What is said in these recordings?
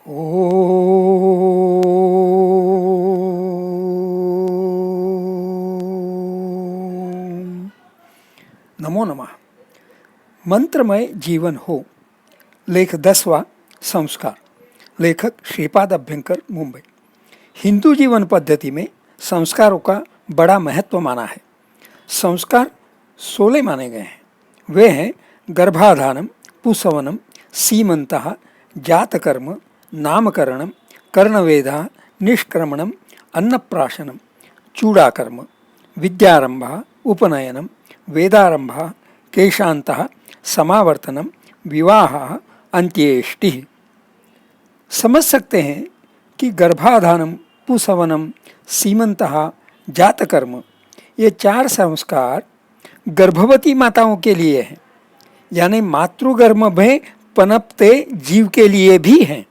ओम नमो नमः। मंत्रमय जीवन हो। लेख 10वां संस्कार। लेखक श्रीपाद अभ्यंकर, मुंबई। हिंदू जीवन पद्धति में संस्कारों का बड़ा महत्व माना है। संस्कार 16 माने गए हैं। वे हैं गर्भाधानम, पुंसवनम, सीमंतः, जातकर्म, नामकरणम, कर्णवेदः, निष्क्रमणम, अन्नप्राशनम, चूड़ाकर्म, विद्यारंभः, उपनयनम, वेदारंभः, केशान्तः, समावर्तनम, विवाहः, अंत्येष्टिः। समझ सकते हैं कि गर्भाधानम, पुंसवनम, सीमंतः, जातकर्म ये 4 संस्कार गर्भवती माताओं के लिए हैं, यानी मातृगर्भ में पनपते जीव के लिए भी हैं।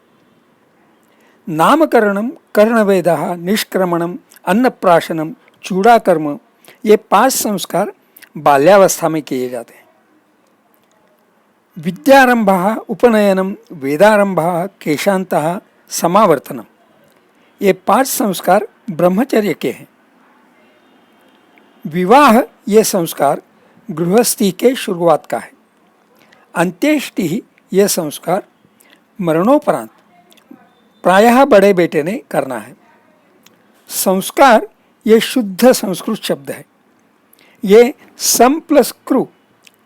नामकरणम, कर्णवेदः, निष्क्रमणम, अन्नप्राशनम, चूड़ाकर्म ये 5 संस्कार बाल्यावस्था में किए जाते हैं। विद्यारंभः, उपनयनम, वेदारंभः, केशान्तः, समावर्तनम ये 5 संस्कार ब्रह्मचर्य के हैं। विवाह ये संस्कार गृहस्थी के शुरुआत का है। अंत्येष्टि यह संस्कार मरणोपरांत प्रायः बड़े बेटे ने करना है। संस्कार ये शुद्ध संस्कृत शब्द है। ये सम प्लस कृ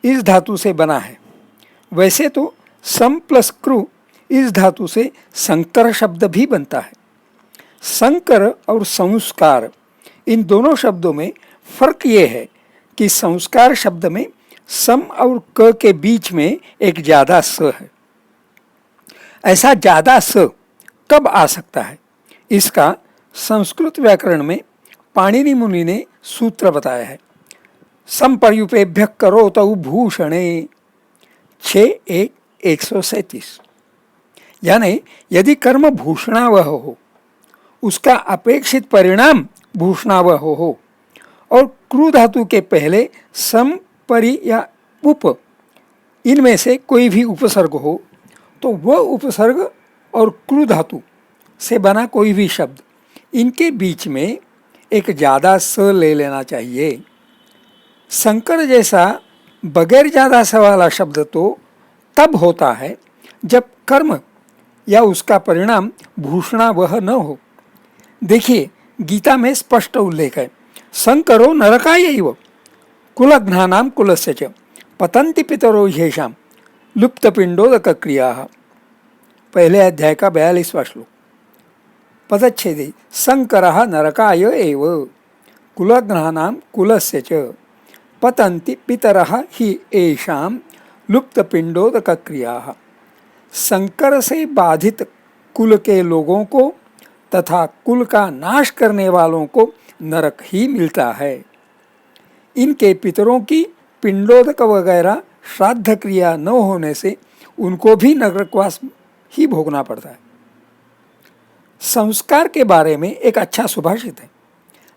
इस धातु से बना है। वैसे तो सम प्लस कृ इस धातु से संकर शब्द भी बनता है। संकर और संस्कार इन दोनों शब्दों में फर्क ये है कि संस्कार शब्द में सम और क के बीच में एक ज्यादा स है। ऐसा ज्यादा स कब आ सकता है, इसका संस्कृत व्याकरण में पाणिनि मुनि ने सूत्र बताया है। संपर्युपेभ्य करोतौ भूषणे 6:137। यानी यदि कर्म भूषणावह हो, उसका अपेक्षित परिणाम भूषणावह हो और क्रू धातु के पहले सम, परि या उप इनमें से कोई भी उपसर्ग हो, तो वह उपसर्ग और क्रू धातु से बना कोई भी शब्द, इनके बीच में एक ज्यादा स ले लेना चाहिए। संकर जैसा बगैर ज्यादा स वाला शब्द तो तब होता है जब कर्म या उसका परिणाम भूषणावह न हो। देखिए, गीता में स्पष्ट उल्लेख है, संकरो नरकायैव कुलघ्नानां कुलस्य च पतन्ति पितरो ह्येषां लुप्तपिंडोदक क्रियाः। पहले अध्याय का 42वां श्लोक। पदच्छेदे संकरः नरकाय एव कुलघ्नानां कुलस्य च पतन्ति पितरः हि येषां लुप्तपिंडोदक क्रियाः। संकर से बाधित कुल के लोगों को तथा कुल का नाश करने वालों को नरक ही मिलता है। इनके पितरों की पिंडोदक वगैरह श्राद्ध क्रिया न होने से उनको भी नरकवास ही भोगना पड़ता है। संस्कार के बारे में एक अच्छा सुभाषित है,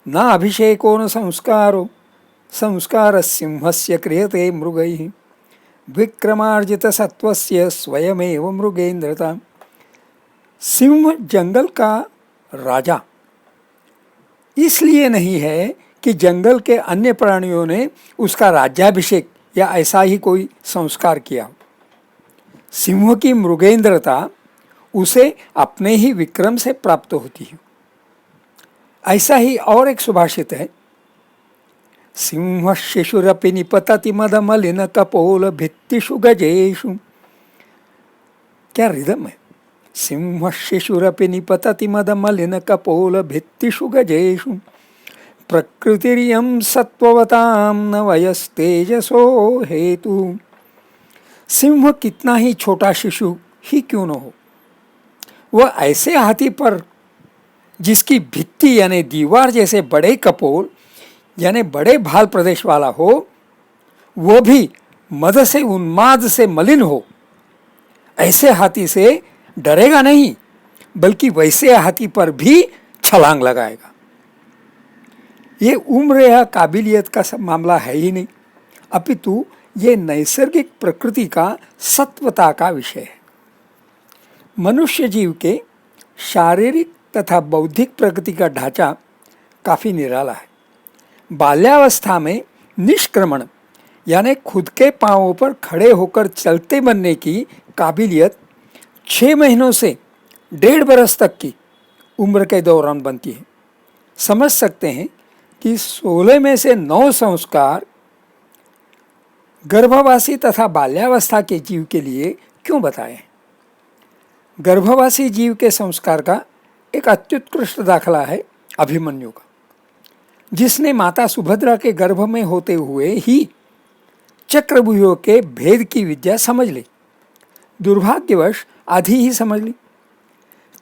न अभिषेको न संस्कारो संस्कार सिंहस्य क्रियते मृगैः विक्रमार्जित सत्वस्य स्वयमेव मृगेन्द्रता। सिंह जंगल का राजा इसलिए नहीं है कि जंगल के अन्य प्राणियों ने उसका राज्याभिषेक या ऐसा ही कोई संस्कार किया। सिंह की मृगेंद्रता उसे अपने ही विक्रम से प्राप्त होती है। ऐसा ही और एक सुभाषित है, सिंह शिशुरपि निपतति मद मलिन कपोल भित्तिषु गजेषु। क्या रिदम है। सिंह शिशुरपि निपतति मद मलिन कपोल भित्तिषु गजेषु प्रकृतिरियं सत्ववतां न वयस्तेजसो हेतु। सिंह कितना ही छोटा शिशु ही क्यों न हो, वह ऐसे हाथी पर जिसकी भित्ति यानी दीवार जैसे बड़े कपोल यानी बड़े भाल प्रदेश वाला हो, वो भी मद से उन्माद से मलिन हो, ऐसे हाथी से डरेगा नहीं, बल्कि वैसे हाथी पर भी छलांग लगाएगा। ये उम्र या काबिलियत का सब मामला है ही नहीं, अपितु ये नैसर्गिक प्रकृति का सत्वता का विषय है। मनुष्य जीव के शारीरिक तथा बौद्धिक प्रगति का ढांचा काफ़ी निराला है। बाल्यावस्था में निष्क्रमण यानी खुद के पांवों पर खड़े होकर चलते बनने की काबिलियत 6 महीनों से 1.5 बरस तक की उम्र के दौरान बनती है। समझ सकते हैं कि 16 में से 9 संस्कार गर्भवासी तथा बाल्यावस्था के जीव के लिए क्यों बताए हैं। गर्भवासी जीव के संस्कार का एक अत्युत्कृष्ट दाखला है अभिमन्यु का, जिसने माता सुभद्रा के गर्भ में होते हुए ही चक्रव्यूह के भेद की विद्या समझ ली। दुर्भाग्यवश आधी ही समझ ली।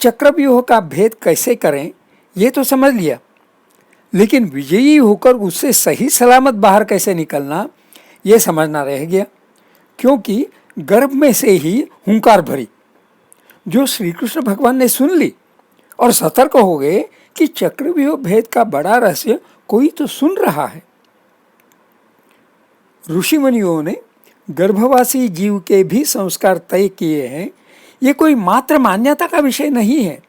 चक्रव्यूह का भेद कैसे करें ये तो समझ लिया, लेकिन विजयी होकर उससे सही सलामत बाहर कैसे निकलना ये समझना रह गया, क्योंकि गर्भ में से ही हुंकार भरी जो श्री कृष्ण भगवान ने सुन ली और सतर्क हो गए कि चक्रव्यूह भेद का बड़ा रहस्य कोई तो सुन रहा है। ऋषि मुनियों ने गर्भवासी जीव के भी संस्कार तय किए हैं। ये कोई मात्र मान्यता का विषय नहीं है,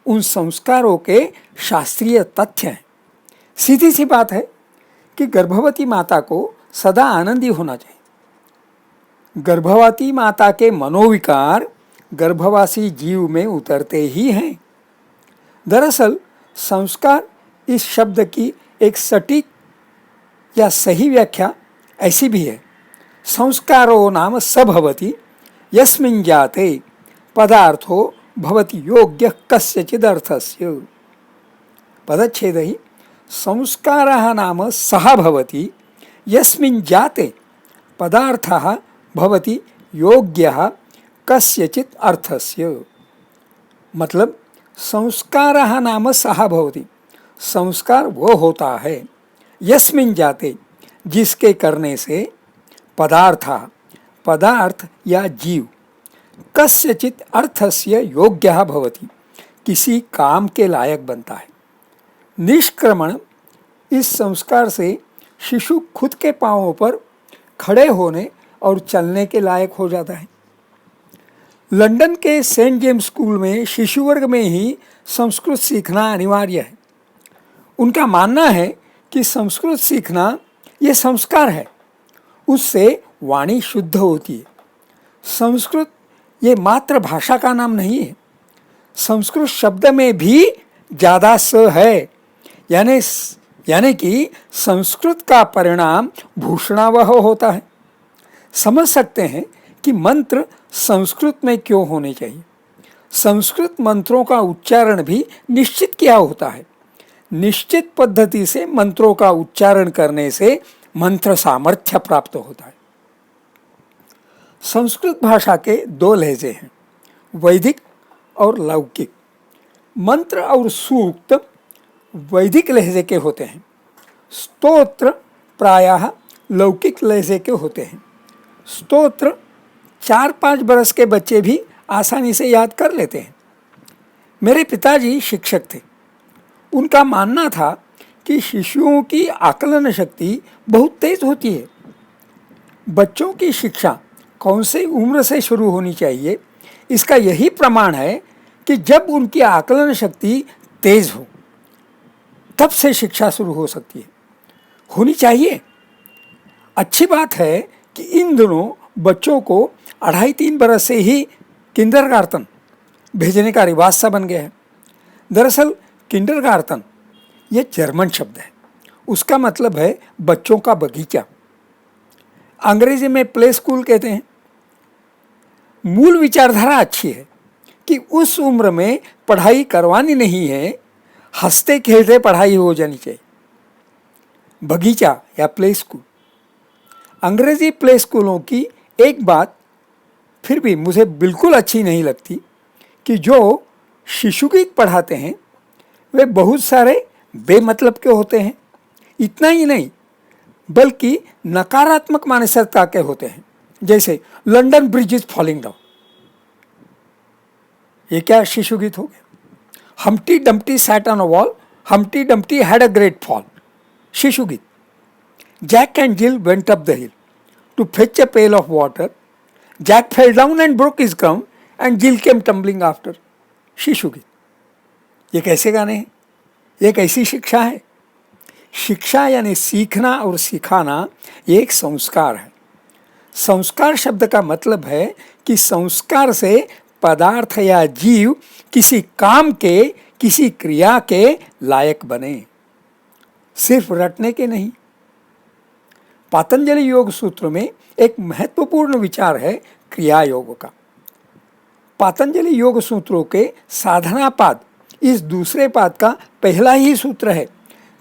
उन संस्कारों के शास्त्रीय तथ्य हैं। सीधी सी बात है कि गर्भवती माता को सदा आनंदी होना चाहिए। गर्भवती माता के मनोविकार गर्भवासी जीव में उतरते ही हैं। दरअसल संस्कार इस शब्द की एक सटीक या सही व्याख्या ऐसी भी है, संस्कारो नाम स भवति यस्मिन् जाते पदार्थो भवति योग्य कस्यचिद् अर्थस्य। पदच्छेद ही संस्कारः नाम सः भवति यस्मिन् जाते पदार्थः भवति योग्यः कस्यचित् अर्थस्य। मतलब संस्कारः नाम सः भवति, संस्कार वो होता है, यस्मिन् जाते जिसके करने से पदार्थः पदार्थ या जीव कस्यचित् अर्थस्य योग्यः भवति किसी काम के लायक बनता है। निष्क्रमण इस संस्कार से शिशु खुद के पांवों पर खड़े होने और चलने के लायक हो जाता है। लंदन के सेंट जेम्स स्कूल में शिशु वर्ग में ही संस्कृत सीखना अनिवार्य है। उनका मानना है कि संस्कृत सीखना ये संस्कार है, उससे वाणी शुद्ध होती है। संस्कृत ये मात्र भाषा का नाम नहीं है, संस्कृत शब्द में भी ज़्यादा स है, यानी कि संस्कृत का परिणाम भूषणावह होता है। समझ सकते हैं कि मंत्र संस्कृत में क्यों होने चाहिए। संस्कृत मंत्रों का उच्चारण भी निश्चित किया होता है। निश्चित पद्धति से मंत्रों का उच्चारण करने से मंत्र सामर्थ्य प्राप्त होता है। संस्कृत भाषा के 2 लहजे हैं, वैदिक और लौकिक। मंत्र और सूक्त वैदिक लहजे के होते हैं, स्तोत्र प्रायः लौकिक लहजे के होते हैं। स्तोत्र 4-5 बरस के बच्चे भी आसानी से याद कर लेते हैं। मेरे पिताजी शिक्षक थे। उनका मानना था कि शिशुओं की आकलन शक्ति बहुत तेज होती है। बच्चों की शिक्षा कौन सी उम्र से शुरू होनी चाहिए, इसका यही प्रमाण है कि जब उनकी आकलन शक्ति तेज हो तब से शिक्षा शुरू हो सकती है, होनी चाहिए। अच्छी बात है कि इन दिनों बच्चों को 2.5-3 बरस से ही किंडरगार्टन भेजने का रिवाज सा बन गया है। दरअसल किंडरगार्टन ये जर्मन शब्द है, उसका मतलब है बच्चों का बगीचा। अंग्रेजी में प्ले स्कूल कहते हैं। मूल विचारधारा अच्छी है कि उस उम्र में पढ़ाई करवानी नहीं है, हंसते खेलते पढ़ाई हो जानी चाहिए। बगीचा या प्ले स्कूल। अंग्रेजी प्ले स्कूलों की एक बात फिर भी मुझे बिल्कुल अच्छी नहीं लगती कि जो शिशु गीत पढ़ाते हैं वे बहुत सारे बेमतलब के होते हैं। इतना ही नहीं बल्कि नकारात्मक मानसिकता के होते हैं, जैसे London bridge is falling down. ये क्या शिशु गीत हो गया। Humpty Dumpty sat on a wall, Humpty Dumpty had a great fall, शिशु गीत। Jack and Jill went up the hill to fetch a pail of water, Jack fell down and broke his crown and Jill came tumbling after. शिशु गीत, ये कैसे गाने हैं? ये कैसी शिक्षा है? शिक्षा यानी सीखना और सिखाना, ये एक संस्कार है। संस्कार शब्द का मतलब है कि संस्कार से पदार्थ या जीव किसी काम के, किसी क्रिया के लायक बने, सिर्फ रटने के नहीं। पातंजलि योग सूत्र में एक महत्वपूर्ण विचार है क्रिया योग का। पातंजलि योग सूत्रों के साधना पाद इस दूसरे पाद का पहला ही सूत्र है,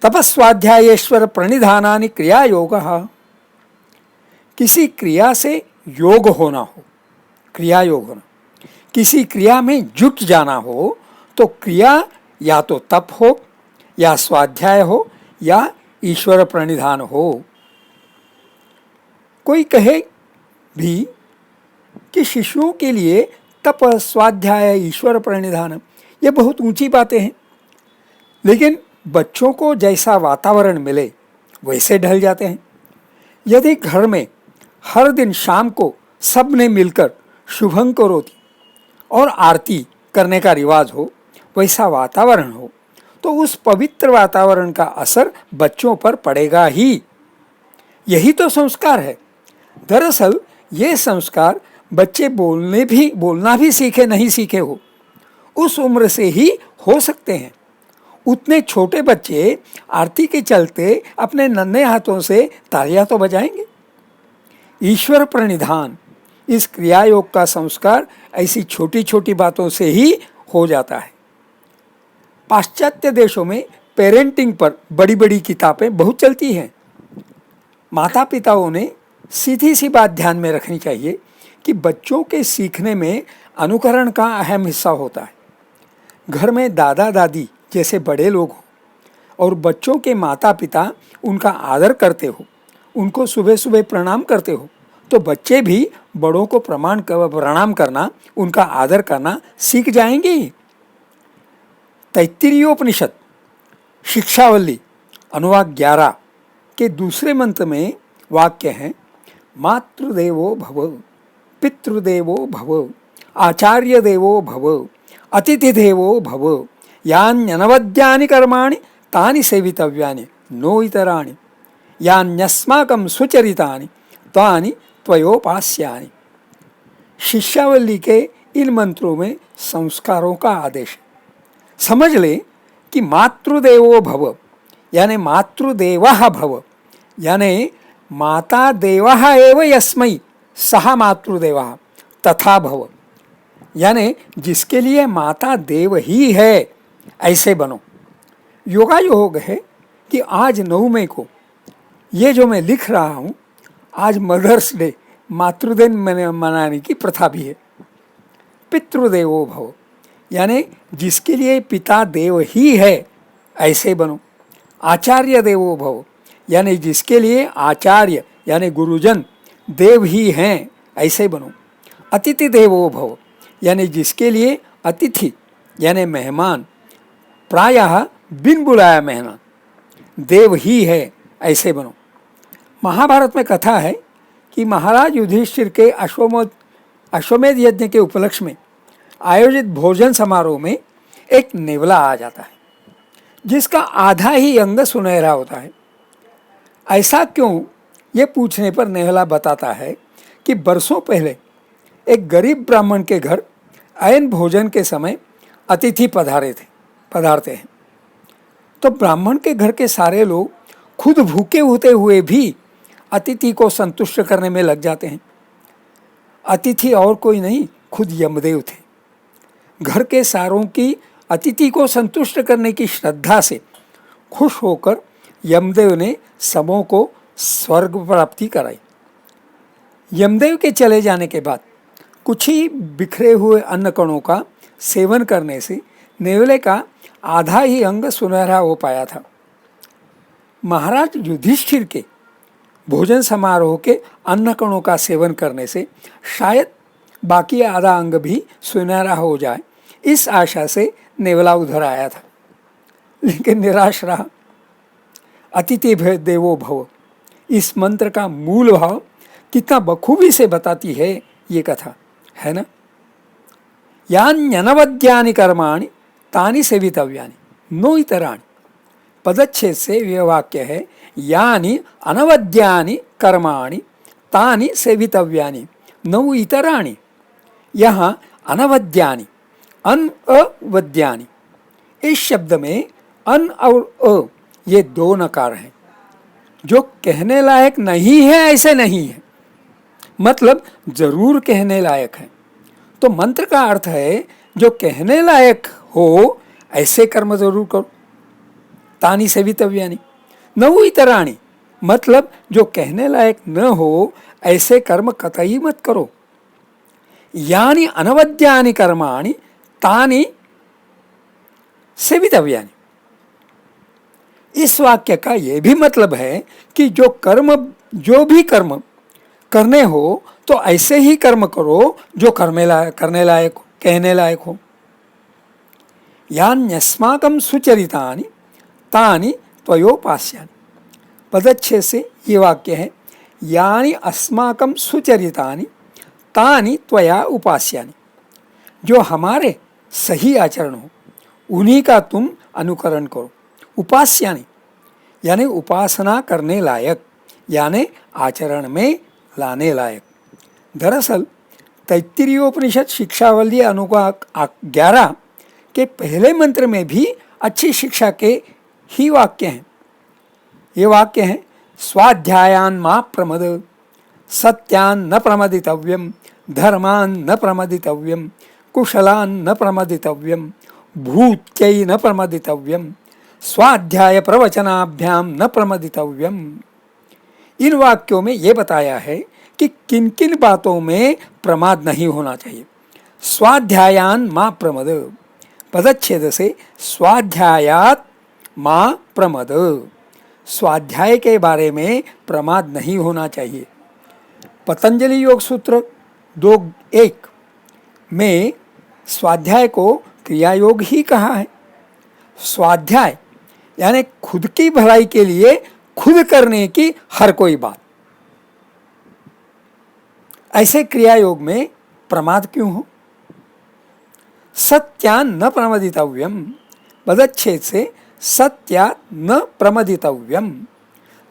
तपस्वाध्यायेश्वर प्रणिधानानि क्रिया योग। किसी क्रिया से योग होना हो, क्रिया योग होना, किसी क्रिया में जुट जाना हो, तो क्रिया या तो तप हो, या स्वाध्याय हो, या ईश्वर प्रणिधान हो। कोई कहे भी कि शिशुओं के लिए तप, स्वाध्याय, ईश्वर प्रणिधान ये बहुत ऊंची बातें हैं, लेकिन बच्चों को जैसा वातावरण मिले वैसे ढल जाते हैं। यदि घर में हर दिन शाम को सब ने मिलकर शुभं करोति और आरती करने का रिवाज हो, वैसा वातावरण हो, तो उस पवित्र वातावरण का असर बच्चों पर पड़ेगा ही। यही तो संस्कार है। दरअसल ये संस्कार बच्चे बोलना भी सीखे नहीं सीखे हो, उस उम्र से ही हो सकते हैं। उतने छोटे बच्चे आरती के चलते अपने नन्हे हाथों से तालियां तो बजाएंगे। ईश्वर प्रणिधान, इस क्रिया योग का संस्कार ऐसी छोटी छोटी बातों से ही हो जाता है। पाश्चात्य देशों में पेरेंटिंग पर बड़ी बड़ी किताबें बहुत चलती हैं। माता पिताओं ने सीधी सी बात ध्यान में रखनी चाहिए कि बच्चों के सीखने में अनुकरण का अहम हिस्सा होता है। घर में दादा दादी जैसे बड़े लोग हो और बच्चों के माता पिता उनका आदर करते हो, उनको सुबह सुबह प्रणाम करते हो, तो बच्चे भी बड़ों को प्रणाम करना, उनका आदर करना सीख जाएंगे। तैत्तिरीयोपनिषद शिक्षावल्ली अनुवाद 11 के दूसरे मंत्र में वाक्य है, मातृदेवो भव, पितृदेवो भव, आचार्य देवो भव, अतिथि देवो भव, यान्यनवद्यानि कर्माणि तानि सेवितव्यानि नो इतराणि, यान्यस्माकं सुचरितानि तानि त्वयोपास्यानि। शिष्यावल्ली के इन मंत्रों में संस्कारों का आदेश है। समझ ले कि मातृदेवो भव यानी मातृदेवः भव, यानी माता देवः एव यस्मै सः मातृदेवः तथा भव, यानी जिसके लिए माता देव ही है ऐसे बनो। योगा योग है कि आज 9 मई को ये जो मैं लिख रहा हूँ, आज मदर्स डे, मातृदिन मनाने की प्रथा भी है। पितृदेवो भव यानी जिसके लिए पिता देव ही है ऐसे बनो। आचार्य देवो भव यानी जिसके लिए आचार्य यानी गुरुजन देव ही हैं ऐसे बनो। अतिथि देवो भव यानी जिसके लिए अतिथि यानी मेहमान, प्रायः बिन बुलाया मेहमान, देव ही है ऐसे बनो। महाभारत में कथा है कि महाराज युधिष्ठिर के अश्वमेध यज्ञ के उपलक्ष्य में आयोजित भोजन समारोह में एक नेवला आ जाता है जिसका आधा ही अंग सुनहरा होता है। ऐसा क्यों, ये पूछने पर नेवला बताता है कि बरसों पहले एक गरीब ब्राह्मण के घर ऐन भोजन के समय अतिथि पधारते हैं, तो ब्राह्मण के घर के सारे लोग खुद भूखे होते हुए भी अतिथि को संतुष्ट करने में लग जाते हैं। अतिथि और कोई नहीं, खुद यमदेव थे। घर के सारों की अतिथि को संतुष्ट करने की श्रद्धा से खुश होकर यमदेव ने सबों को स्वर्ग प्राप्ति कराई। यमदेव के चले जाने के बाद कुछ ही बिखरे हुए अन्न कणों का सेवन करने से नेवले का आधा ही अंग सुनहरा हो पाया था। महाराज युधिष्ठिर के भोजन समारोह के अन्न कणों का सेवन करने से शायद बाकी आधा अंग भी सुनहरा हो जाए, इस आशा से नेवला उधर आया था, लेकिन निराश रहा। अतिथि देवो भव, इस मंत्र का मूल भाव कितना बखूबी से बताती है ये कथा, है ना। यान्यनवद्यानि कर्माणि तानि सेवितव्यानि नो इतराणि। पदच्छेद से यह वाक्य है, यानि अनवद्यानि कर्माणि तानि सेवितव्यानि नौ इतराणि। यहाँ अनवद्यानि, अनवद्यानि, इस शब्द में अन और अ ये दो नकार हैं। जो कहने लायक नहीं है ऐसे नहीं है, मतलब जरूर कहने लायक है। तो मंत्र का अर्थ है जो कहने लायक हो ऐसे कर्म जरूर करो। तानि सेवितव्यानि नौ इतराणि, मतलब जो कहने लायक न हो ऐसे कर्म कतई मत करो। यानि अनवद्यानि कर्माणि तानि सेवितव्यानि। इस वाक्य का यह भी मतलब है कि जो भी कर्म करने हो तो ऐसे ही कर्म करो जो करने लायक हो, कहने लायक हो। यान्यस्माकं सुचरितानि तानि त्वयोपास्यानि। पदच्छेद से ये वाक्य है, यानि अस्माकं सुचरितानि तानि त्वया उपास्यानि। जो हमारे सही आचरण हो उन्हीं का तुम अनुकरण करो। उपास्यानि यानी उपासना करने लायक, यानी आचरण में लाने लायक। दरअसल तैत्तिरीयोपनिषद शिक्षावली अनुभाग 11 के पहले मंत्र में भी अच्छी शिक्षा के ही वाक्य हैं। ये वाक्य हैं, स्वाध्यायान मा प्रमद, सत्यान न प्रमदितव्यम, धर्मान न प्रमदितव्यम, कुशलान न प्रमदितव्यम, भूत्यै न प्रमदितव्यम, स्वाध्याय प्रवचनाभ्याम न प्रमदितव्यम। इन वाक्यों में यह बताया है कि किन किन बातों में प्रमाद नहीं होना चाहिए। स्वाध्यायान मा प्रमद, पदच्छेद से स्वाध्यायात मा प्रमद, स्वाध्याय के बारे में प्रमाद नहीं होना चाहिए। पतंजलि योग सूत्र 2.1 में स्वाध्याय को क्रियायोग ही कहा है। स्वाध्याय यानी खुद की भलाई के लिए खुद करने की हर कोई बात। ऐसे क्रियायोग में प्रमाद क्यों हो? सत्यान न प्रमदितव्यम, पदच्छेद से सत्यात न प्रमदितव्यम,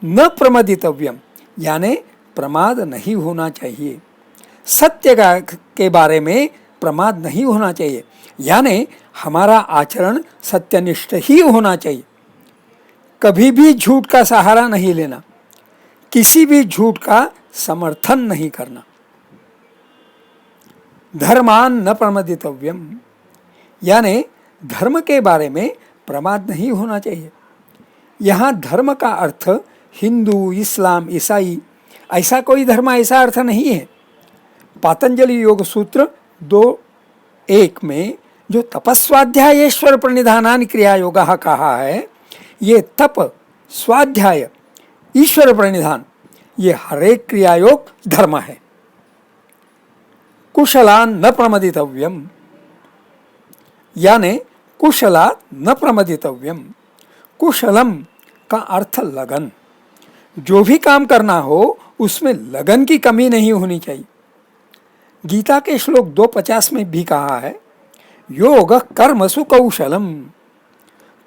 न प्रमदितव्यम यानी प्रमाद नहीं होना चाहिए। सत्य के बारे में प्रमाद नहीं होना चाहिए, यानी हमारा आचरण सत्यनिष्ठ ही होना चाहिए। कभी भी झूठ का सहारा नहीं लेना, किसी भी झूठ का समर्थन नहीं करना। धर्मान न प्रमदितव्यम यानी धर्म के बारे में प्रमाद नहीं होना चाहिए। यहाँ धर्म का अर्थ हिंदू, इस्लाम, ईसाई ऐसा कोई धर्म ऐसा अर्थ नहीं है। पातंजलि योग सूत्र 2.1 में जो तपस्वाध्यायेश्वर प्रणिधानानि क्रिया योग कहा है, ये तप, स्वाध्याय, ईश्वर प्रणिधान ये हर एक क्रियायोग धर्म है। कुशलान न प्रमदितव्यम यानी कुशलात न प्रमदितव्यम। कुशलम का अर्थ लगन, जो भी काम करना हो उसमें लगन की कमी नहीं होनी चाहिए। गीता के श्लोक 2.50 में भी कहा है, योग कर्मसु कौशलम,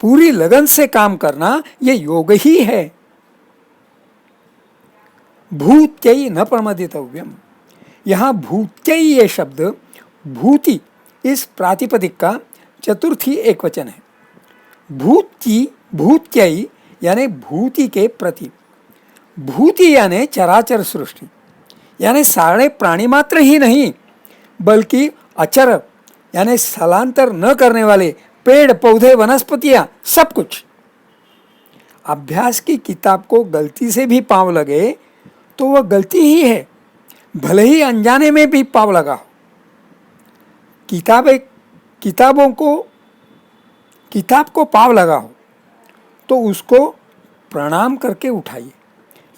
पूरी लगन से काम करना ये योग ही है। भूत्यै न प्रमदितव्यम, यहाँ भूत्यै ये शब्द भूति इस प्रातिपदिक का चतुर्थी एक वचन है। भूति, भूत्यै यानी भूति के प्रति। भूति यानी चराचर सृष्टि, यानी सारे प्राणी मात्र ही नहीं बल्कि अचर यानी स्थलांतर न करने वाले पेड़ पौधे वनस्पतियां सब कुछ। अभ्यास की किताब को गलती से भी पांव लगे तो वह गलती ही है, भले ही अनजाने में भी पांव लगा हो। किताब को पांव लगा हो तो उसको प्रणाम करके उठाइए।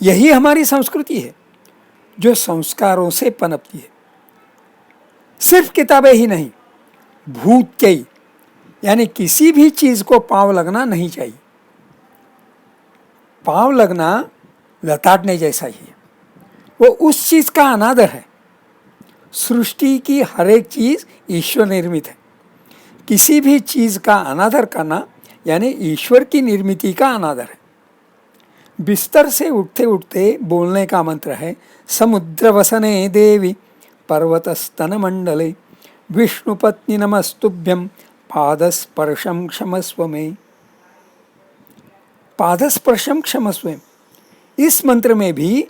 यही हमारी संस्कृति है जो संस्कारों से पनपती है। सिर्फ किताबें ही नहीं, भूत्यै यानी किसी भी चीज को पांव लगना नहीं चाहिए। पांव लगना लताड़ने जैसा ही है, वो उस चीज का अनादर है। सृष्टि की हर एक चीज ईश्वर निर्मित है। किसी भी चीज का अनादर करना यानी ईश्वर की निर्मित का अनादर है। बिस्तर से उठते उठते बोलने का मंत्र है, समुद्र वसने देवी पर्वतस्तन मंडले विष्णुपत्नी नमस्तुभ्यं पादस्पर्शम क्षमस्व में। पादस्पर्शम क्षमस्व, इस मंत्र में भी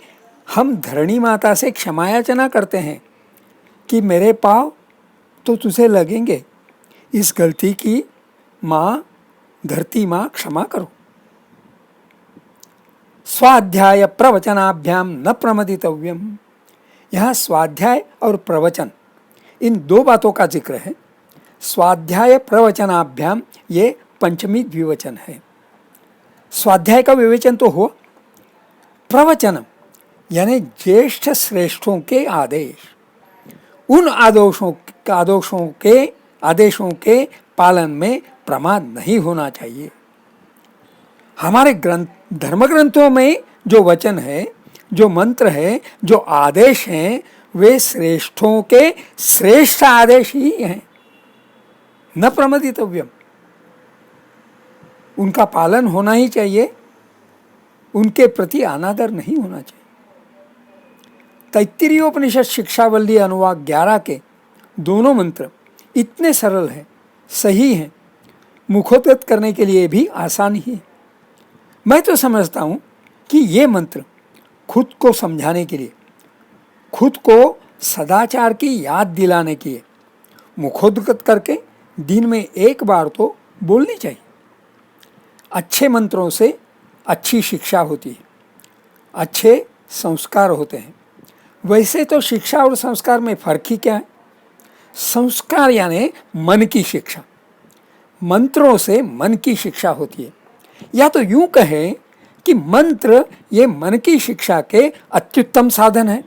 हम धरणी माता से क्षमा याचना करते हैं कि मेरे पाँव तो तुझे लगेंगे, इस गलती की माँ धरती माँ क्षमा करो। स्वाध्याय प्रवचनाभ्याम न प्रमदितव्यम, यहाँ स्वाध्याय और प्रवचन इन दो बातों का जिक्र है। स्वाध्याय प्रवचनाभ्याम ये पंचमी द्विवचन है। स्वाध्याय का विवेचन तो हुआ, प्रवचन यानी ज्येष्ठ श्रेष्ठों के आदेश, उन आदेशों के पालन में प्रमाद नहीं होना चाहिए। हमारे धर्म ग्रंथों में जो वचन है, जो मंत्र है, जो आदेश हैं, वे श्रेष्ठों के श्रेष्ठ आदेश ही हैं। न प्रमदितव्यम, उनका पालन होना ही चाहिए, उनके प्रति अनादर नहीं होना चाहिए। तैत्तिरीयोपनिषद शिक्षावल्ली अनुवाद 11 के दोनों मंत्र इतने सरल हैं, सही हैं, मुखोद्गत करने के लिए भी आसान ही है। मैं तो समझता हूँ कि ये मंत्र खुद को समझाने के लिए, खुद को सदाचार की याद दिलाने के लिए मुखोद्गत करके दिन में एक बार तो बोलनी चाहिए। अच्छे मंत्रों से अच्छी शिक्षा होती है, अच्छे संस्कार होते हैं। वैसे तो शिक्षा और संस्कार में फर्क ही क्या है? संस्कार यानी मन की शिक्षा, मंत्रों से मन की शिक्षा होती है। या तो यूं कहें कि मंत्र ये मन की शिक्षा के अत्युत्तम साधन है।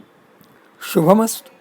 शुभमस्तु।